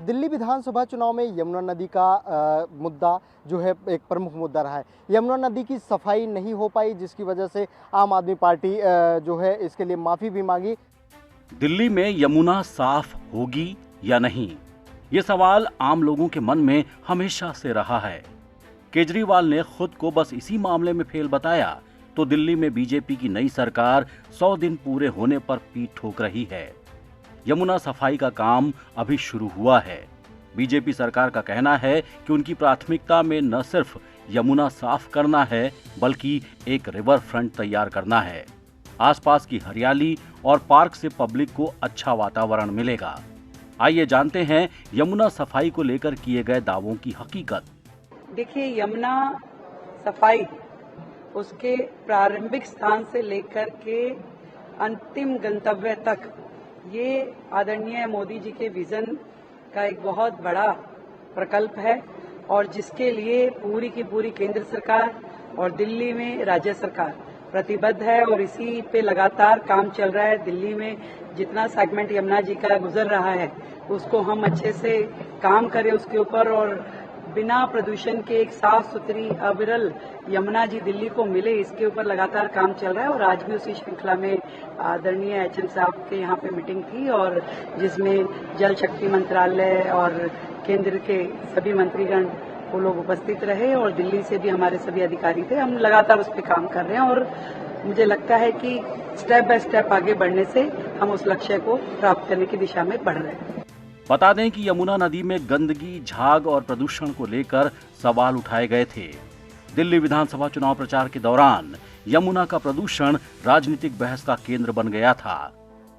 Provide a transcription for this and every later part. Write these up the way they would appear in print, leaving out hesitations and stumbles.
दिल्ली विधानसभा चुनाव में यमुना नदी का मुद्दा जो है एक प्रमुख मुद्दा रहा है। यमुना नदी की सफाई नहीं हो पाई, जिसकी वजह से आम आदमी पार्टी जो है इसके लिए माफ़ी भी मांगी। दिल्ली में यमुना साफ होगी या नहीं, ये सवाल आम लोगों के मन में हमेशा से रहा है। केजरीवाल ने खुद को बस इसी मामले में फेल बताया तो दिल्ली में बीजेपी की नई सरकार 100 दिन पूरे होने पर पीठ ठोक रही है। यमुना सफाई का काम अभी शुरू हुआ है। बीजेपी सरकार का कहना है कि उनकी प्राथमिकता में न सिर्फ यमुना साफ करना है बल्कि एक रिवर फ्रंट तैयार करना है। आसपास की हरियाली और पार्क से पब्लिक को अच्छा वातावरण मिलेगा। आइए जानते हैं यमुना सफाई को लेकर किए गए दावों की हकीकत। देखिए, यमुना सफाई उसके प्रारंभिक स्थान से लेकर के अंतिम गंतव्य तक ये आदरणीय मोदी जी के विजन का एक बहुत बड़ा प्रकल्प है और जिसके लिए पूरी की पूरी केंद्र सरकार और दिल्ली में राज्य सरकार प्रतिबद्ध है और इसी पे लगातार काम चल रहा है। दिल्ली में जितना सेगमेंट यमुना जी का गुजर रहा है उसको हम अच्छे से काम करें उसके ऊपर और बिना प्रदूषण के एक साफ सुथरी अविरल यमुना जी दिल्ली को मिले, इसके ऊपर लगातार काम चल रहा है। और आज भी उसी श्रृंखला में आदरणीय एचएम साहब के यहाँ पे मीटिंग थी और जिसमें जल शक्ति मंत्रालय और केंद्र के सभी मंत्रीगण वो लोग उपस्थित रहे और दिल्ली से भी हमारे सभी अधिकारी थे। हम लगातार उस पर काम कर रहे हैं और मुझे लगता है कि स्टेप बाय स्टेप आगे बढ़ने से हम उस लक्ष्य को प्राप्त करने की दिशा में बढ़ रहे हैं। बता दें कि यमुना नदी में गंदगी, झाग और प्रदूषण को लेकर सवाल उठाए गए थे। दिल्ली विधानसभा चुनाव प्रचार के दौरान यमुना का प्रदूषण राजनीतिक बहस का केंद्र बन गया था।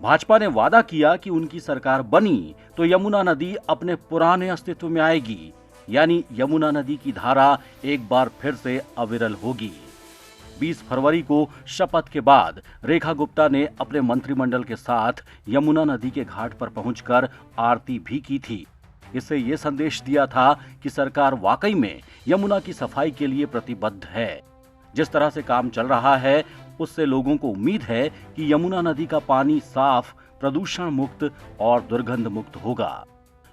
भाजपा ने वादा किया कि उनकी सरकार बनी तो यमुना नदी अपने पुराने अस्तित्व में आएगी, यानी यमुना नदी की धारा एक बार फिर से अविरल होगी। 20 फरवरी को शपथ के बाद रेखा गुप्ता ने अपने मंत्रिमंडल के साथ यमुना नदी के घाट पर पहुंचकर आरती भी की थी। इससे ये संदेश दिया था कि सरकार वाकई में यमुना की सफाई के लिए प्रतिबद्ध है। जिस तरह से काम चल रहा है उससे लोगों को उम्मीद है कि यमुना नदी का पानी साफ, प्रदूषण मुक्त और दुर्गंध मुक्त होगा।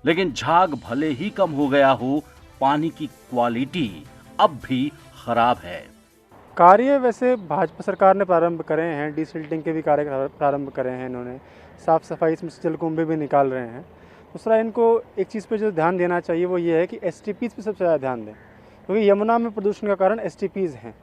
लेकिन झाग भले ही कम हो गया हो, पानी की क्वालिटी अब भी खराब है। कार्य वैसे भाजपा सरकार ने प्रारंभ करे हैं, डिसिल्टिंग के भी कार्य प्रारंभ करे हैं इन्होंने, साफ सफाई इसमें से जलकुंभी भी निकाल रहे हैं। दूसरा, इनको एक चीज़ पे जो ध्यान देना चाहिए वो ये है कि एसटीपीज़ पे सबसे ज़्यादा ध्यान दें, क्योंकि यमुना में प्रदूषण का कारण एसटीपीज़ हैं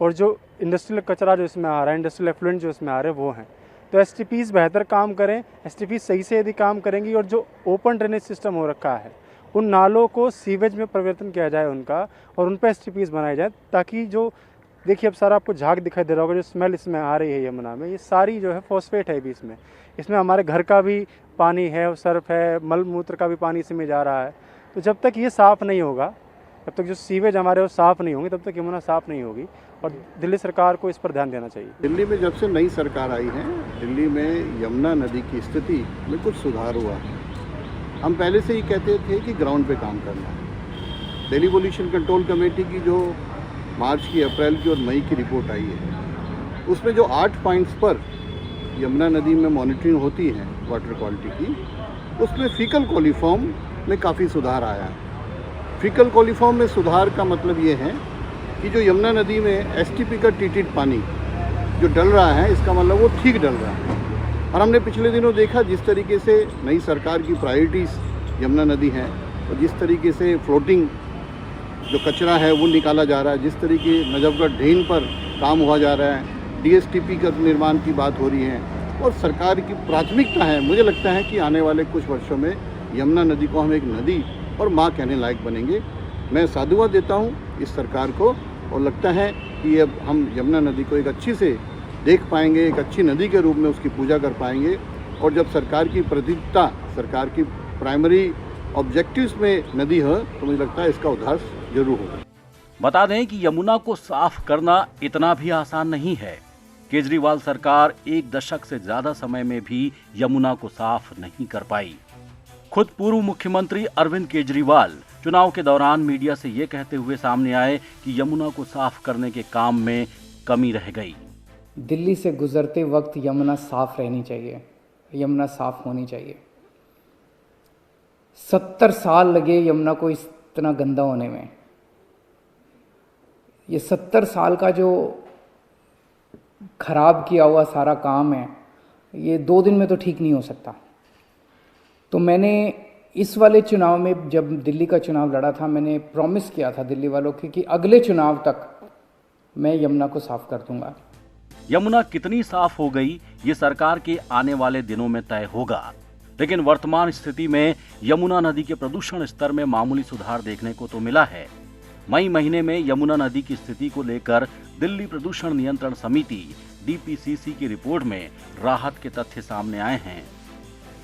और जो इंडस्ट्रियल कचरा जो इसमें आ रहा है, इंडस्ट्रियल एफ्लुएंट जो इसमें आ रहे हैं वो हैं। तो एसटीपीज़ बेहतर काम करें। एसटीपीज़ सही से यदि काम करेंगी और जो ओपन ड्रेनेज सिस्टम हो रखा है उन नालों को सीवेज में परिवर्तन किया जाए उनका और उन पर एसटीपीज़ बनाए जाए, ताकि जो देखिए अब सारा आपको झाग दिखाई दे रहा होगा, जो स्मेल इसमें आ रही है यमुना में, ये सारी जो है फॉस्फेट है भी इसमें हमारे घर का भी पानी है, सर्फ है, मल मूत्र का भी पानी इसमें जा रहा है। तो जब तक ये साफ़ नहीं होगा, जब तक जो सीवेज हमारे वो साफ़ नहीं होंगे, तब तक यमुना साफ़ नहीं होगी और दिल्ली सरकार को इस पर ध्यान देना चाहिए। दिल्ली में जब से नई सरकार आई है, दिल्ली में यमुना नदी की स्थिति में कुछ सुधार हुआ है। हम पहले से ही कहते थे कि ग्राउंड पे काम करना है। दिल्ली पोल्यूशन कंट्रोल कमेटी की जो मार्च की, अप्रैल की और मई की रिपोर्ट आई है, उसमें जो 8 पॉइंट्स पर यमुना नदी में मॉनिटरिंग होती है वाटर क्वालिटी की, उसमें फीकल कोलिफॉर्म में काफ़ी सुधार आया है। फीकल कोलिफॉर्म में सुधार का मतलब ये है कि जो यमुना नदी में एसटीपी का ट्रीटेड पानी जो डल रहा है, इसका मतलब वो ठीक डल रहा है। और हमने पिछले दिनों देखा जिस तरीके से नई सरकार की प्रायोरिटीज़ यमुना नदी हैं और जिस तरीके से फ्लोटिंग जो कचरा है वो निकाला जा रहा है, जिस तरीके नजफगढ़ ड्रेन पर काम हुआ जा रहा है, डीएसटीपी का निर्माण की बात हो रही है और सरकार की प्राथमिकता है। मुझे लगता है कि आने वाले कुछ वर्षों में यमुना नदी को हम एक नदी और माँ कहने लायक बनेंगे। मैं साधुवाद देता हूँ इस सरकार को और लगता है कि अब हम यमुना नदी को एक अच्छी से देख पाएंगे, एक अच्छी नदी के रूप में उसकी पूजा कर पाएंगे। और जब सरकार की प्रतिबद्धता, सरकार की प्राइमरी ऑब्जेक्टिव्स में नदी है, तो मुझे लगता है इसका उद्धार जरूर होगा। बता दें कि यमुना को साफ करना इतना भी आसान नहीं है। केजरीवाल सरकार 1 दशक से ज्यादा समय में भी यमुना को साफ नहीं कर पाई। खुद पूर्व मुख्यमंत्री अरविंद केजरीवाल चुनाव के दौरान मीडिया से ये कहते हुए सामने आए कि यमुना को साफ करने के काम में कमी रह गई। दिल्ली से गुजरते वक्त यमुना साफ रहनी चाहिए, यमुना साफ होनी चाहिए। 70 साल लगे यमुना को इतना गंदा होने में। ये 70 साल का जो खराब किया हुआ सारा काम है, ये 2 दिन में तो ठीक नहीं हो सकता। तो मैंने इस वाले चुनाव में, जब दिल्ली का चुनाव लड़ा था, मैंने प्रॉमिस किया था दिल्ली वालों को कि अगले चुनाव तक मैं यमुना को साफ कर दूंगा। यमुना कितनी साफ हो गई, ये सरकार के आने वाले दिनों में तय होगा। लेकिन वर्तमान स्थिति में यमुना नदी के प्रदूषण स्तर में मामूली सुधार देखने को तो मिला है। मई महीने में यमुना नदी की स्थिति को लेकर दिल्ली प्रदूषण नियंत्रण समिति DPCC की रिपोर्ट में राहत के तथ्य सामने आए हैं।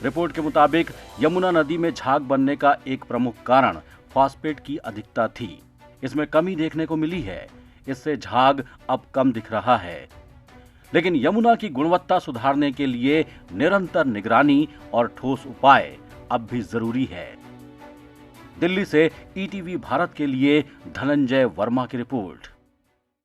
रिपोर्ट के मुताबिक यमुना नदी में झाग बनने का एक प्रमुख कारण फास्फेट की अधिकता थी। इसमें कमी देखने को मिली है। इससे झाग अब कम दिख रहा है। लेकिन यमुना की गुणवत्ता सुधारने के लिए निरंतर निगरानी और ठोस उपाय अब भी जरूरी है। दिल्ली से ETV भारत के लिए धनंजय वर्मा की रिपोर्ट।